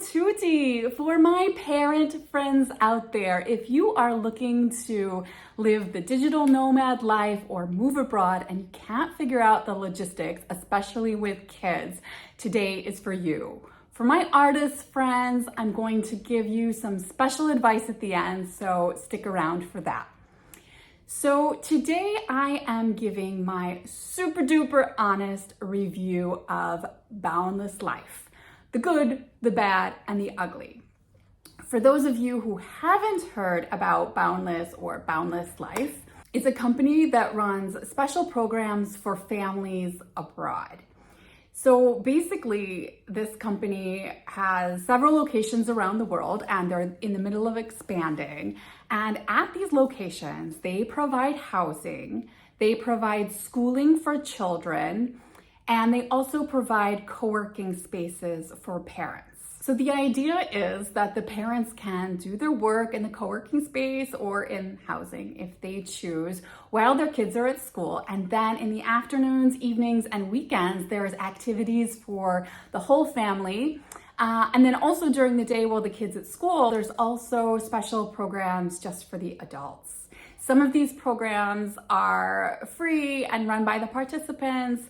Tutti! For my parent friends out there, if you are looking to live the digital nomad life or move abroad and you can't figure out the logistics, especially with kids, today is for you. For my artist friends, I'm going to give you some special advice at the end, so stick around for that. So today I am giving my super duper honest review of Boundless Life. The good, the bad, and the ugly. For those of you who haven't heard about Boundless or Boundless Life, it's a company that runs special programs for families abroad. So basically, this company has several locations around the world and they're in the middle of expanding. And at these locations, they provide housing, they provide schooling for children, and they also provide co-working spaces for parents. So the idea is that the parents can do their work in the co-working space or in housing if they choose while their kids are at school. And then in the afternoons, evenings, and weekends, there's activities for the whole family. And then also during the day while the kids at school, there's also special programs just for the adults. Some of these programs are free and run by the participants.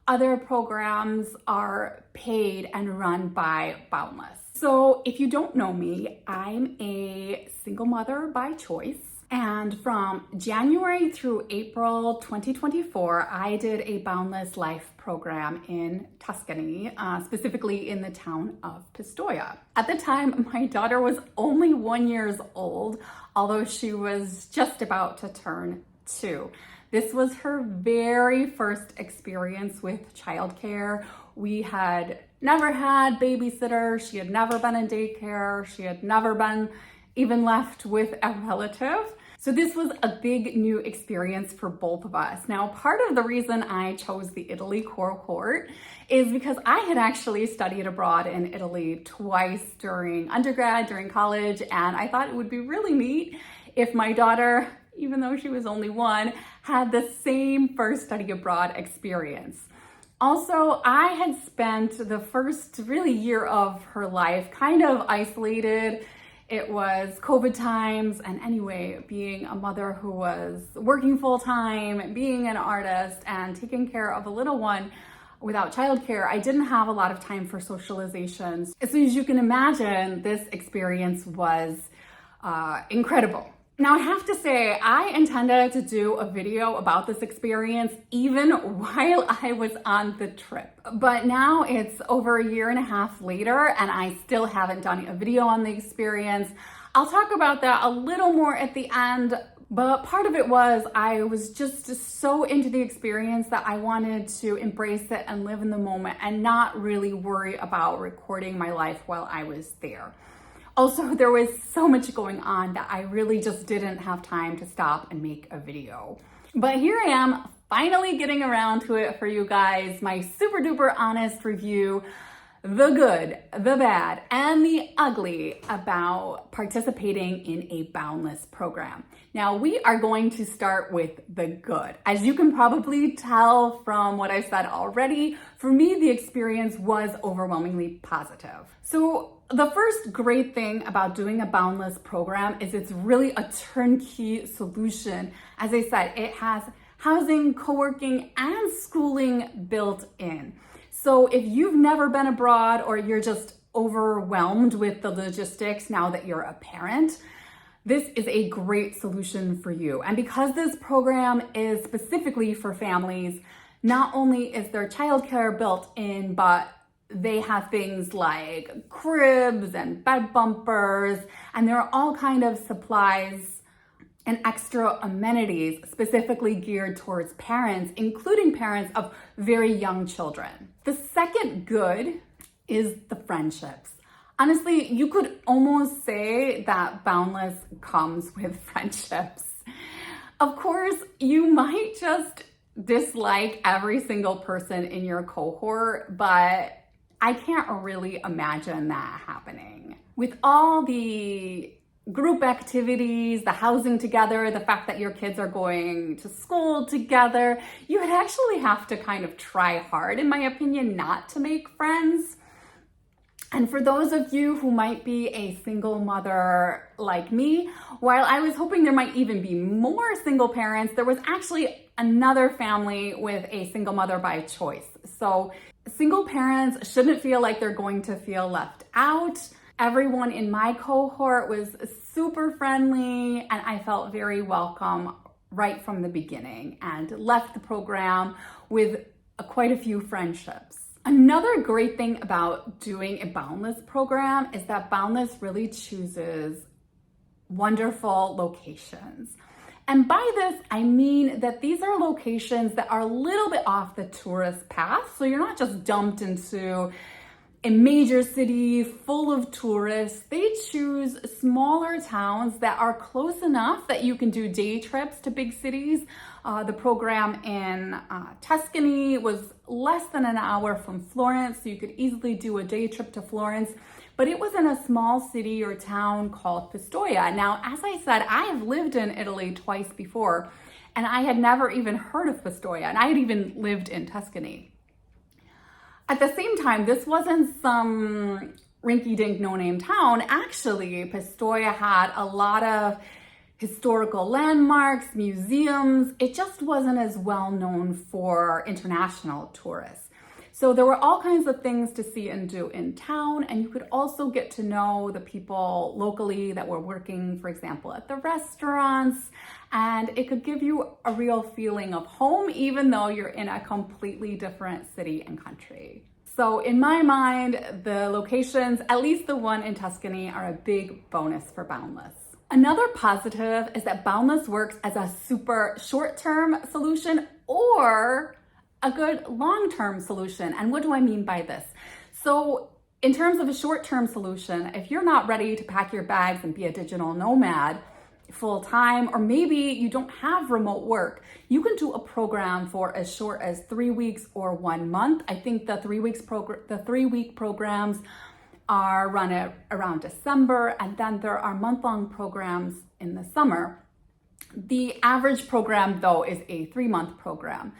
Other programs are paid and run by Boundless. So if you don't know me, I'm a single mother by choice. And from January through April 2024, I did a Boundless Life program in Tuscany, specifically in the town of Pistoia. At the time, my daughter was only 1 year old, although she was just about to turn 2. This was her very first experience with childcare. We had never had babysitters. She had never been in daycare. She had never been even left with a relative. So this was a big new experience for both of us. Now, part of the reason I chose the Italy cohort is because I had actually studied abroad in Italy twice during undergrad, during college, and I thought it would be really neat if my daughter, even though she was only 1, had the same first study abroad experience. Also, I had spent the first really year of her life kind of isolated. It was COVID times, and anyway, being a mother who was working full-time, being an artist, and taking care of a little one without childcare, I didn't have a lot of time for socializations. So as you can imagine, this experience was incredible. Now, I have to say, I intended to do a video about this experience even while I was on the trip. But now it's over 1.5 years later, and I still haven't done a video on the experience. I'll talk about that a little more at the end, but part of it was I was just so into the experience that I wanted to embrace it and live in the moment and not really worry about recording my life while I was there. Also, there was so much going on that I really just didn't have time to stop and make a video. But here I am, finally getting around to it for you guys, my super duper honest review, the good, the bad, and the ugly about participating in a Boundless program. Now, we are going to start with the good. As you can probably tell from what I've said already, for me, the experience was overwhelmingly positive. So the first great thing about doing a Boundless program is it's really a turnkey solution. As I said, it has housing, co-working, and schooling built in. So if you've never been abroad or you're just overwhelmed with the logistics now that you're a parent, this is a great solution for you. And because this program is specifically for families, not only is there childcare built in, but they have things like cribs and bed bumpers, and there are all kind of supplies and extra amenities specifically geared towards parents, including parents of very young children. The second good is the friendships. Honestly, you could almost say that Boundless comes with friendships. Of course, you might just dislike every single person in your cohort, but I can't really imagine that happening. With all the group activities, the housing together, the fact that your kids are going to school together, you would actually have to kind of try hard, in my opinion, not to make friends. And for those of you who might be a single mother like me, while I was hoping there might even be more single parents, there was actually another family with a single mother by choice. So single parents shouldn't feel like they're going to feel left out. Everyone in my cohort was super friendly, and I felt very welcome right from the beginning and left the program with quite a few friendships. Another great thing about doing a Boundless program is that Boundless really chooses wonderful locations. And by this, I mean that these are locations that are a little bit off the tourist path. So you're not just dumped into a major city full of tourists. They choose smaller towns that are close enough that you can do day trips to big cities. The program in Tuscany was less than an hour from Florence, so you could easily do a day trip to Florence. But it was in a small city or town called Pistoia. Now, as I said, I have lived in Italy twice before, and I had never even heard of Pistoia, and I had even lived in Tuscany. At the same time, this wasn't some rinky-dink no-name town. Actually, Pistoia had a lot of historical landmarks, museums. It just wasn't as well known for international tourists. So there were all kinds of things to see and do in town, and you could also get to know the people locally that were working, for example, at the restaurants, and it could give you a real feeling of home, even though you're in a completely different city and country. So in my mind, the locations, at least the one in Tuscany, are a big bonus for Boundless. Another positive is that Boundless works as a super short-term solution or a good long-term solution. And what do I mean by this? So in terms of a short-term solution, if you're not ready to pack your bags and be a digital nomad full-time, or maybe you don't have remote work, you can do a program for as short as 3 weeks or 1 month. I think the 3-week programs are run at around December, and then there are month-long programs in the summer. The average program, though, is a 3-month program.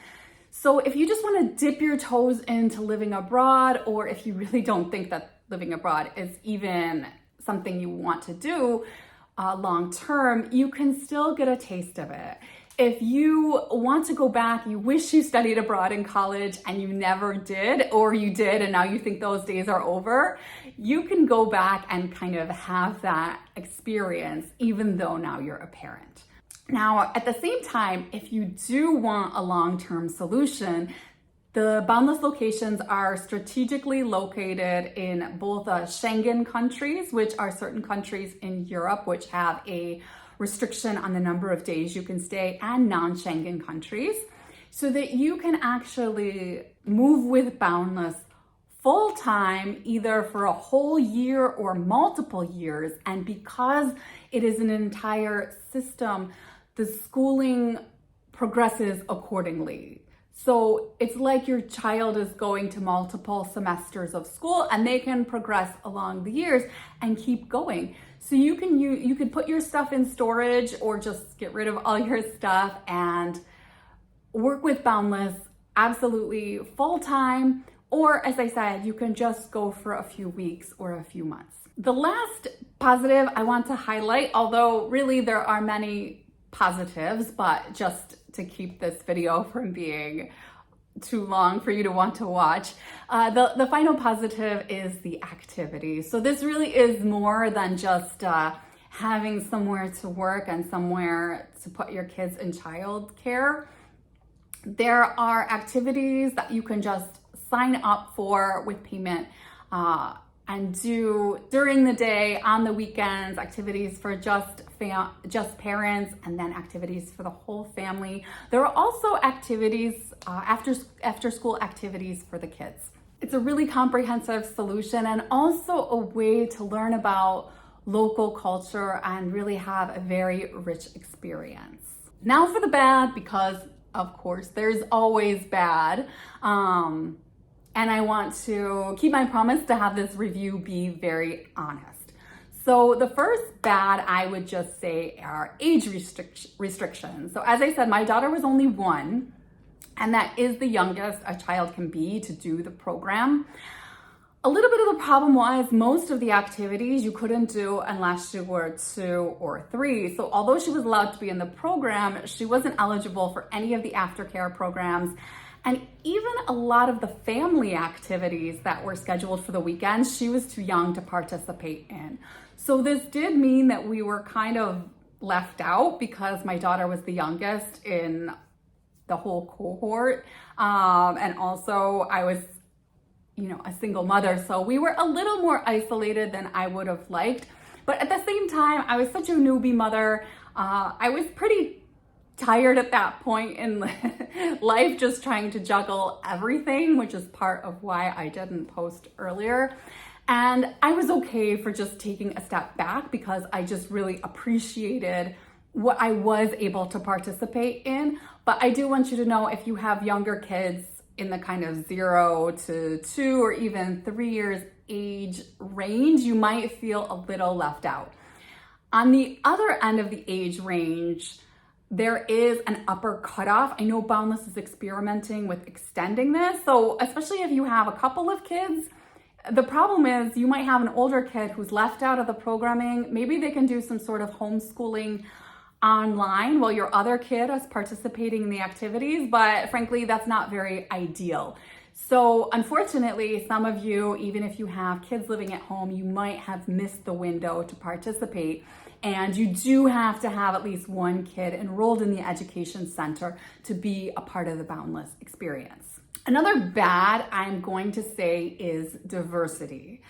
So if you just want to dip your toes into living abroad, or if you really don't think that living abroad is even something you want to do long term, you can still get a taste of it. If you want to go back, you wish you studied abroad in college and you never did, or you did and now you think those days are over, you can go back and kind of have that experience even though now you're a parent. Now, at the same time, if you do want a long-term solution, the Boundless locations are strategically located in both Schengen countries, which are certain countries in Europe which have a restriction on the number of days you can stay, and non-Schengen countries, so that you can actually move with Boundless full-time, either for a whole year or multiple years. And because it is an entire system, the schooling progresses accordingly. So it's like your child is going to multiple semesters of school, and they can progress along the years and keep going. So you could put your stuff in storage or just get rid of all your stuff and work with Boundless absolutely full-time. Or, as I said, you can just go for a few weeks or a few months. The last positive I want to highlight, although really there are many positives, but just to keep this video from being too long for you to want to watch, the final positive is the activity. So this really is more than just having somewhere to work and somewhere to put your kids in childcare. There are activities that you can just sign up for with payment and do during the day, on the weekends, activities for just parents, and then activities for the whole family. There are also activities, after school activities for the kids. It's a really comprehensive solution and also a way to learn about local culture and really have a very rich experience. Now for the bad, because of course there's always bad. And I want to keep my promise to have this review be very honest. So the first bad, I would just say, are age restrictions. So as I said, my daughter was only 1, and that is the youngest a child can be to do the program. A little bit of the problem was most of the activities you couldn't do unless you were 2 or 3. So although she was allowed to be in the program, she wasn't eligible for any of the aftercare programs. And even a lot of the family activities that were scheduled for the weekends, she was too young to participate in. So this did mean that we were kind of left out because my daughter was the youngest in the whole cohort. And also I was, a single mother. So we were a little more isolated than I would have liked. But at the same time, I was such a newbie mother. I was pretty tired at that point in life, just trying to juggle everything, which is part of why I didn't post earlier. And I was okay for just taking a step back because I just really appreciated what I was able to participate in. But I do want you to know, if you have younger kids in the kind of 0 to 2 or even 3 years age range, you might feel a little left out. On the other end of the age range, there is an upper cutoff. I know Boundless is experimenting with extending this. So especially if you have a couple of kids, the problem is you might have an older kid who's left out of the programming. Maybe they can do some sort of homeschooling online while your other kid is participating in the activities, but frankly, that's not very ideal. So unfortunately, some of you, even if you have kids living at home, you might have missed the window to participate. And you do have to have at least one kid enrolled in the education center to be a part of the Boundless experience. Another bad I'm going to say is diversity.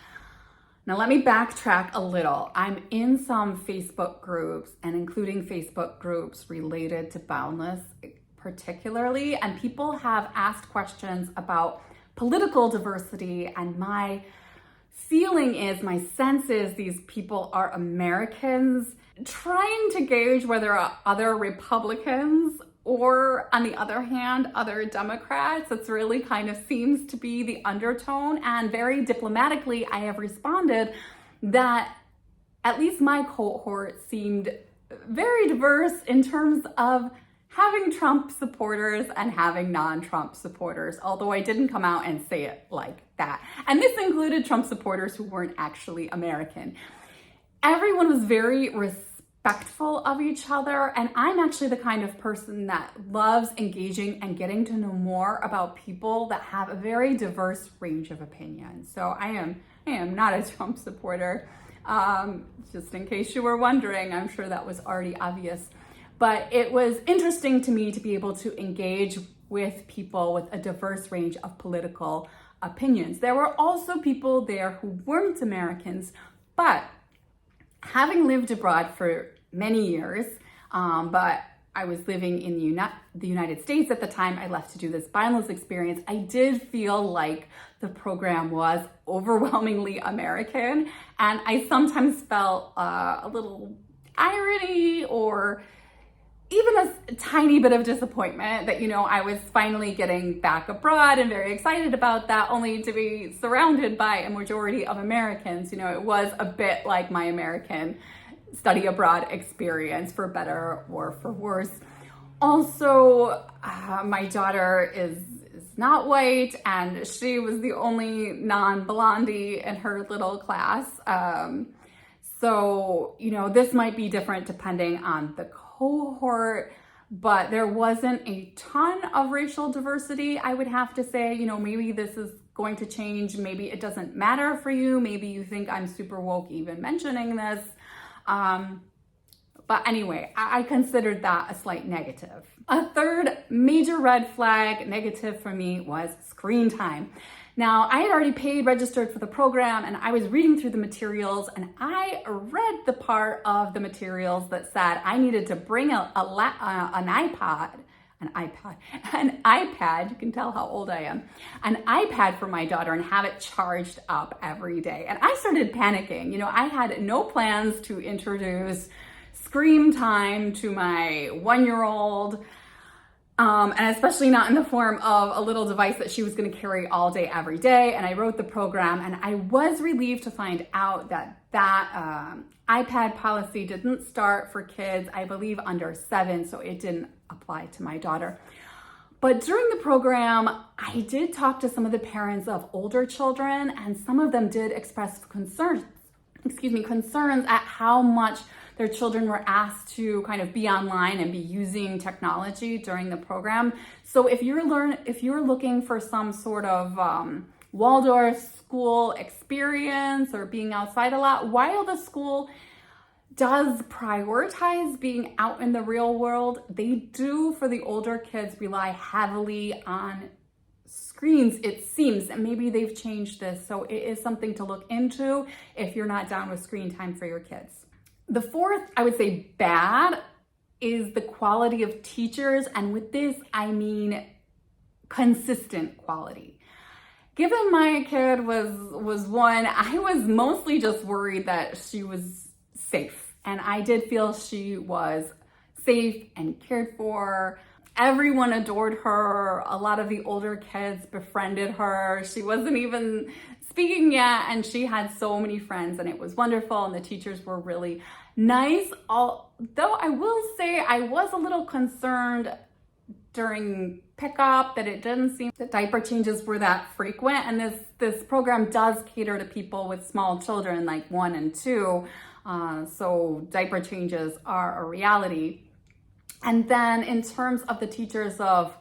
Now let me backtrack a little. I'm in some Facebook groups, and including Facebook groups related to Boundless particularly, and people have asked questions about political diversity, and my sense is these people are Americans trying to gauge whether other Republicans or, on the other hand, other Democrats. It's really kind of seems to be the undertone. And very diplomatically, I have responded that at least my cohort seemed very diverse in terms of having Trump supporters and having non-Trump supporters, although I didn't come out and say it like that. And this included Trump supporters who weren't actually American. Everyone was very respectful of each other, and I'm actually the kind of person that loves engaging and getting to know more about people that have a very diverse range of opinions. So I am not a Trump supporter, just in case you were wondering. I'm sure that was already obvious. But it was interesting to me to be able to engage with people with a diverse range of political opinions. There were also people there who weren't Americans, but having lived abroad for many years, but I was living in the United States at the time I left to do this Boundless experience, I did feel like the program was overwhelmingly American. And I sometimes felt a little irony or even a tiny bit of disappointment that, I was finally getting back abroad and very excited about that, only to be surrounded by a majority of Americans. It was a bit like my American study abroad experience, for better or for worse. Also, my daughter is not white, and she was the only non-blondie in her little class. So, this might be different depending on the cohort, but there wasn't a ton of racial diversity, I would have to say. Maybe this is going to change. Maybe it doesn't matter for you. Maybe you think I'm super woke even mentioning this. But anyway, I considered that a slight negative. A third major red flag negative for me was screen time. Now, I had already registered for the program, and I was reading through the materials, and I read the part of the materials that said I needed to bring an iPad, you can tell how old I am, an iPad for my daughter and have it charged up every day. And I started panicking. I had no plans to introduce screen time to my 1-year-old. And especially not in the form of a little device that she was going to carry all day, every day. And I wrote the program, and I was relieved to find out that iPad policy didn't start for kids, I believe, under 7, so it didn't apply to my daughter. But during the program, I did talk to some of the parents of older children, and some of them did express concerns at how much their children were asked to kind of be online and be using technology during the program. So if you're looking for some sort of Waldorf school experience or being outside a lot, while the school does prioritize being out in the real world, they do, for the older kids, rely heavily on screens, it seems, and maybe they've changed this. So it is something to look into if you're not down with screen time for your kids. The fourth, I would say, bad is the quality of teachers. And with this, I mean consistent quality. Given my kid was one, I was mostly just worried that she was safe. And I did feel she was safe and cared for. Everyone adored her. A lot of the older kids befriended her. She wasn't even speaking yet, and she had so many friends, and it was wonderful, and the teachers were really nice. Although I will say I was a little concerned during pickup that it didn't seem that diaper changes were that frequent, and this program does cater to people with small children like 1 and 2, so diaper changes are a reality. And then in terms of the teachers of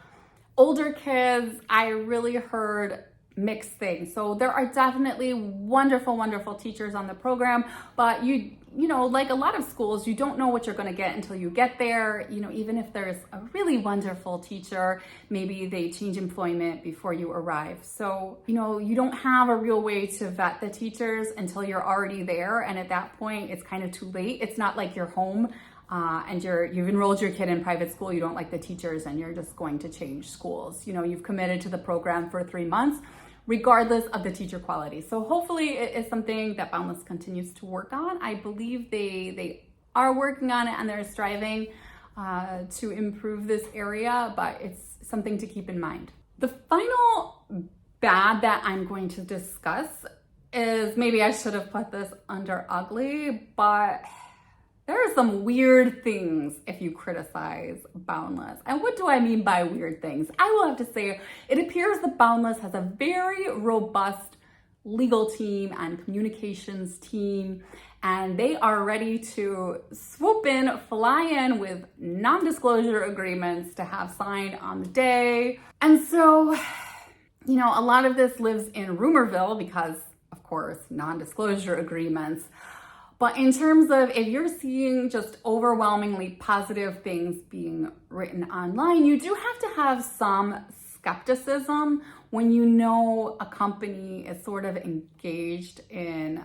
older kids, I really heard mixed things. So there are definitely wonderful, wonderful teachers on the program, but you know, like a lot of schools, you don't know what you're going to get until you get there. You know, even if there's a really wonderful teacher, maybe they change employment before you arrive. So, you know, you don't have a real way to vet the teachers until you're already there. And at that point, it's kind of too late. It's not like you're home and you've enrolled your kid in private school, you don't like the teachers, and you're just going to change schools. You know, you've committed to the program for 3 months, regardless of the teacher quality. So hopefully it is something that Boundless continues to work on. I believe they are working on it, and they're striving to improve this area, but it's something to keep in mind. The final bad that I'm going to discuss is, maybe I should have put this under ugly, but there are some weird things if you criticize Boundless. And what do I mean by weird things? I will have to say, it appears that Boundless has a very robust legal team and communications team, and they are ready to swoop in, fly in with non-disclosure agreements to have signed on the day. And so, you know, a lot of this lives in Rumorville because, of course, non-disclosure agreements. But in terms of if you're seeing just overwhelmingly positive things being written online, you do have to have some skepticism when you know a company is sort of engaged in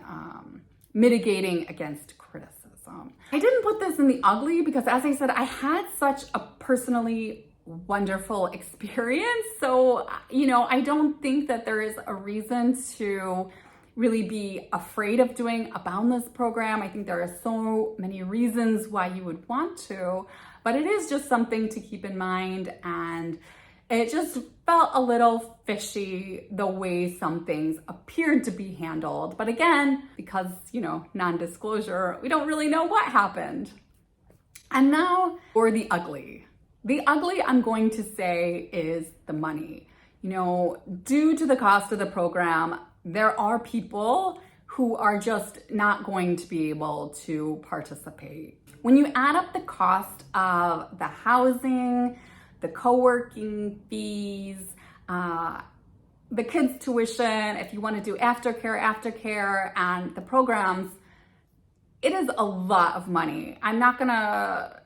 mitigating against criticism. I didn't put this in the ugly because, as I said, I had such a personally wonderful experience. So, you know, I don't think that there is a reason to really be afraid of doing a Boundless program. I think there are so many reasons why you would want to, but it is just something to keep in mind. And it just felt a little fishy the way some things appeared to be handled. But again, because, you know, non-disclosure, we don't really know what happened. And now for the ugly. The ugly, I'm going to say, is the money. You know, due to the cost of the program, there are people who are just not going to be able to participate. When you add up the cost of the housing, the co-working fees, the kids' tuition, if you want to do aftercare, and the programs, it is a lot of money. I'm not gonna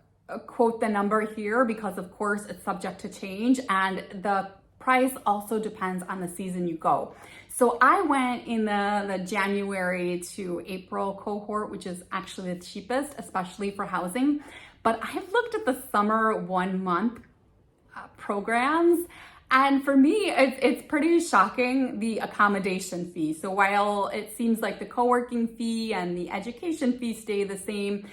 quote the number here because, of course, it's subject to change, and the price also depends on the season you go. So I went in the January to April cohort, which is actually the cheapest, especially for housing. But I've looked at the summer 1 month programs, and for me, it's pretty shocking, the accommodation fee. So while it seems like the co-working fee and the education fee stay the same,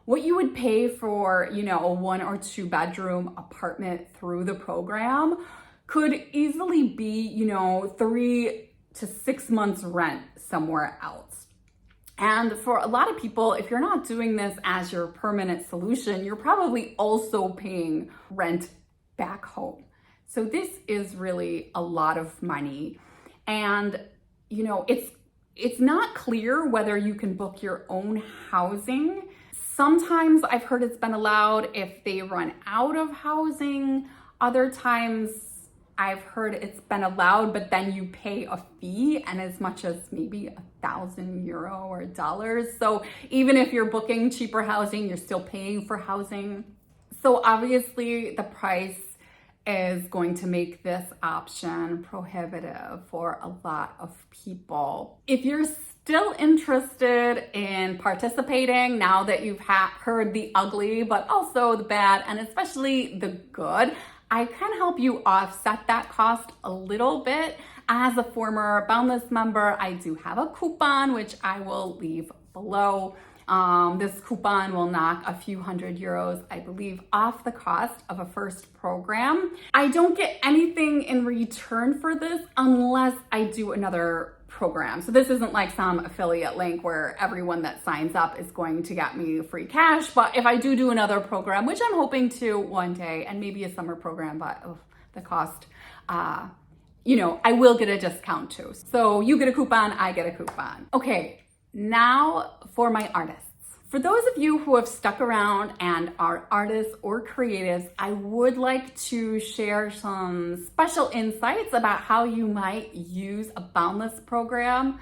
what you would pay for, you know, a 1 or 2 bedroom apartment through the program could easily be, you know, 3 to 6 months rent somewhere else. And for a lot of people, if you're not doing this as your permanent solution, you're probably also paying rent back home. So this is really a lot of money. And, it's not clear whether you can book your own housing. Sometimes I've heard it's been allowed if they run out of housing. Other times I've heard it's been allowed, but then you pay a fee, and as much as maybe €1,000 or dollars. So even if you're booking cheaper housing, you're still paying for housing. So obviously the price is going to make this option prohibitive for a lot of people. If you're still interested in participating now that you've heard the ugly, but also the bad, and especially the good, I can help you offset that cost a little bit. As a former Boundless member, I do have a coupon, which I will leave below. This coupon will knock a few €100, I believe, off the cost of a first program. I don't get anything in return for this unless I do another program. So this isn't like some affiliate link where everyone that signs up is going to get me free cash. But if I do another program, which I'm hoping to one day, and maybe a summer program, but the cost, I will get a discount too. So you get a coupon, I get a coupon. Okay, now for my artists. For those of you who have stuck around and are artists or creatives, I would like to share some special insights about how you might use a Boundless program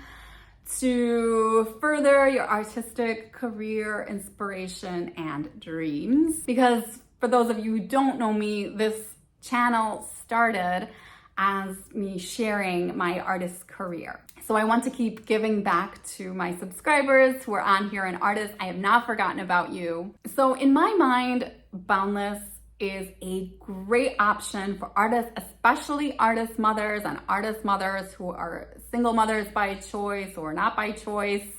to further your artistic career, inspiration, and dreams. Because for those of you who don't know me, this channel started as me sharing my artist career. So I want to keep giving back to my subscribers who are on here and artists. I have not forgotten about you. So in my mind, Boundless is a great option for artists, especially artist mothers and artist mothers who are single mothers by choice or not by choice,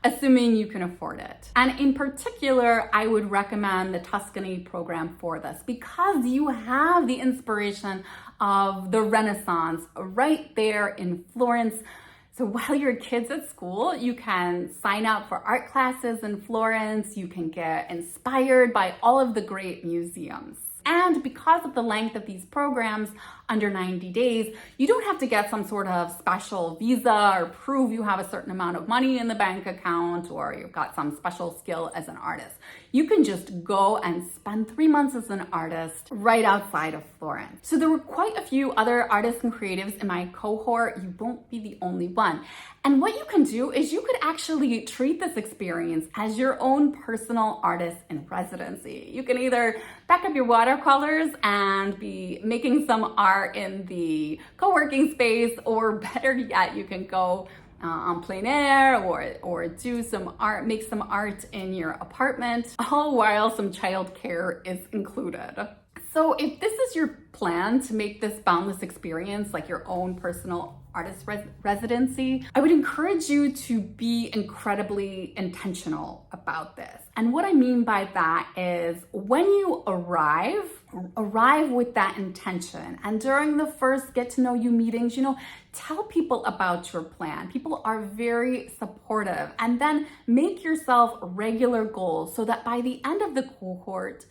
assuming you can afford it. And in particular, I would recommend the Tuscany program for this because you have the inspiration of the Renaissance right there in Florence. So while your kid's at school, you can sign up for art classes in Florence. You can get inspired by all of the great museums. And because of the length of these programs, under 90 days, you don't have to get some sort of special visa or prove you have a certain amount of money in the bank account or you've got some special skill as an artist. You can just go and spend 3 months as an artist right outside of Florence. So there were quite a few other artists and creatives in my cohort. You won't be the only one. And what you can do is you could actually treat this experience as your own personal artist in residency. You can either back up your watercolors and be making some art in the co-working space, or better yet, you can go on plein air or do some art, make some art in your apartment, all while some childcare is included. So if this is your plan to make this Boundless experience like your own personal artist residency, I would encourage you to be incredibly intentional about this. And what I mean by that is when you arrive with that intention. And during the first get to know you meetings, tell people about your plan. People are very supportive. And then make yourself regular goals so that by the end of the cohort,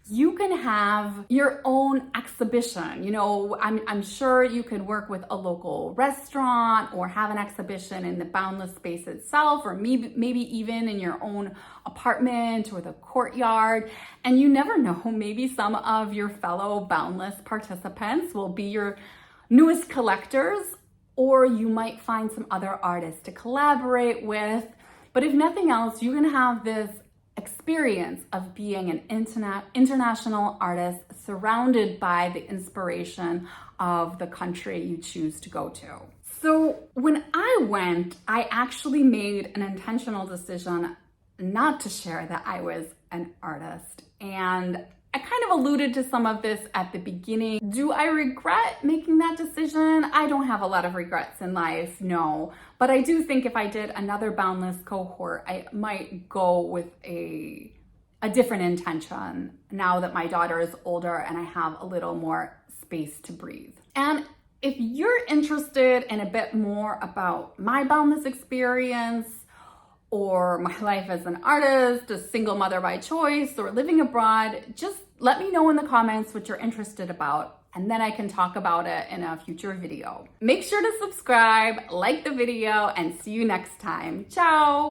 you can have your own exhibition. I'm sure you could work with a local restaurant or have an exhibition in the Boundless space itself, or maybe even in your own apartment or the courtyard. And you never know, maybe some of your fellow Boundless participants will be your newest collectors, or you might find some other artists to collaborate with. But if nothing else, you're gonna have this experience of being an international artist surrounded by the inspiration of the country you choose to go to. So when I went, I actually made an intentional decision not to share that I was an artist. And I kind of alluded to some of this at the beginning. Do I regret making that decision? I don't have a lot of regrets in life, no. But I do think if I did another Boundless cohort, I might go with a different intention now that my daughter is older and I have a little more space to breathe. And if you're interested in a bit more about my Boundless experience, or my life as an artist, a single mother by choice, or living abroad, just let me know in the comments what you're interested about. and then I can talk about it in a future video. Make sure to subscribe, like the video, and see you next time. Ciao!